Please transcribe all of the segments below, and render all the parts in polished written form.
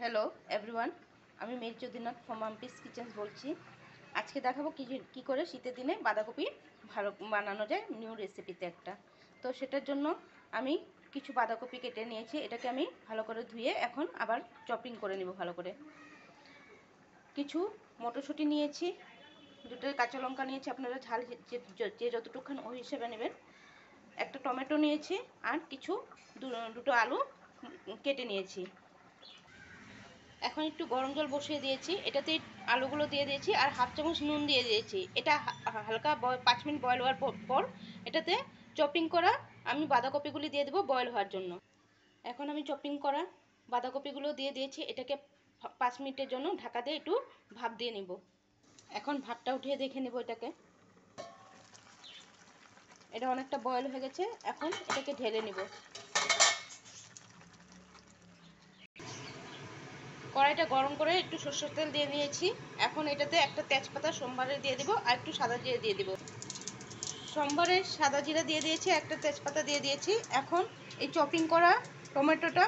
Hello everyone, আমি Mary চৌধুরীনাথ from Mampi's kitchens বলছি। আজকে দেখাবো কি করে শীতের দিনে বাঁধাকপি ভালো বানানো যায় নিউ রেসিপিতে একটা। তো সেটার জন্য আমি কিছু বাঁধাকপি কেটে নিয়েছি। এটাকে আমি ভালো করে ধুয়ে এখন আবার চপিং করে নেব ভালো করে। কিছু মটরশুঁটি নিয়েছি, দুটো কাঁচা লঙ্কা নিয়েছি, আপনারা ঝাল যে যতটুকু ওই হিসেবে নেবেন। একটা টমেটো নিয়েছি আর কিছু দুটো আলু কেটে নিয়েছি। এখন একটু গরম জল বসিয়ে দিয়েছি, এটাতে আলুগুলো দিয়ে দিয়েছি আর হাফ চামচ নুন দিয়ে দিয়েছি। এটা হালকা 5 মিনিট বয়েল হওয়ার পর এটাতে চপিং করা আমি বাঁধাকপিগুলি দিয়ে দেবো বয়েল হওয়ার জন্য। এখন আমি চপিং করা বাঁধাকপিগুলো দিয়ে দিয়েছি। এটাকে 5 মিনিটের জন্য ঢাকা দিয়ে একটু ভাপ দিয়ে নিব। এখন ভাতটা উঠিয়ে দেখে নেব এটাকে। এটা অনেকটা বয়েল হয়ে গেছে, এখন এটাকে ঢেলে নিব। কড়াইটা গরম করে একটু সরষের তেল দিয়ে নিয়েছি। এখন এটাতে একটা তেজপাতা সোমবারে দিয়ে দিব আর একটু সাদা জিরে দিয়ে দিব। সোমবারে সাদা জিরা দিয়ে দিয়েছি, একটা তেজপাতা দিয়ে দিয়েছি। এখন এই চপিং করা টমেটোটা,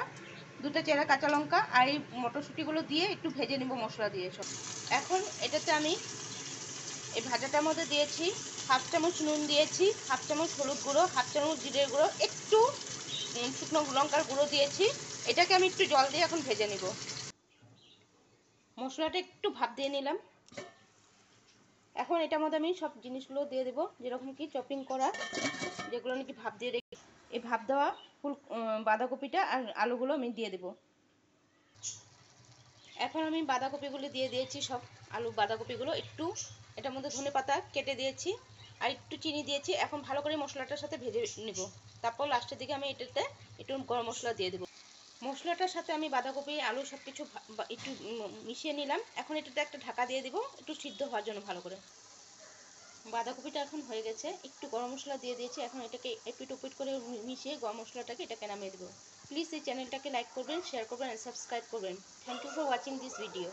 দুটো চেরা কাঁচা লঙ্কা আর এই মটরশুঁটিগুলো দিয়ে একটু ভেজে নিব মশলা দিয়ে সব। এখন এটাতে আমি এই ভাজাটার মধ্যে দিয়েছি হাফ চামচ নুন দিয়েছি, হাফ চামচ হলুদ গুঁড়ো, হাফ চামচ জিরের গুঁড়ো, একটু শুকনো লঙ্কার গুঁড়ো দিয়েছি। এটাকে আমি একটু জল দিয়ে এখন ভেজে নিব। মশলাটা একটু ভাপ দিয়ে নিলাম। এখন এটার মধ্যে আমি সব জিনিসগুলো দিয়ে দেবো, যেরকম কি চপিং করা যেগুলো নাকি ভাপ দিয়ে রেখে, এই ভাপ দেওয়া বাঁধাকপিটা আর আলুগুলো আমি দিয়ে দেবো। এখন আমি বাঁধাকপিগুলো দিয়ে দিয়েছি সব। আলু বাঁধাকপিগুলো একটু এটার মধ্যে ধনেপাতা কেটে দিয়েছি আর একটু চিনি দিয়েছি। এখন ভালো করে মশলাটার সাথে ভেজে নেব। তারপর লাস্টের দিকে আমি এটাতে একটু গরম মশলা দিয়ে দেবো। মশলাটার সাথে আমি বাঁধাকপি আলু সব কিছু একটু মিশিয়ে নিলাম। এখন এটাতে একটা ঢাকা দিয়ে দিব একটু সিদ্ধ হওয়ার জন্য ভালো করে। বাঁধাকপিটা এখন হয়ে গেছে, একটু গরম মশলা দিয়ে দিয়েছি। এখন এটাকে এপিট ওপিট করে মিশিয়ে গরম মশলাটাকে এটাকে নামিয়ে দেবো। প্লিজ এই চ্যানেলটাকে লাইক করবেন, শেয়ার করবেন আর সাবস্ক্রাইব করবেন। Thank you for watching this video.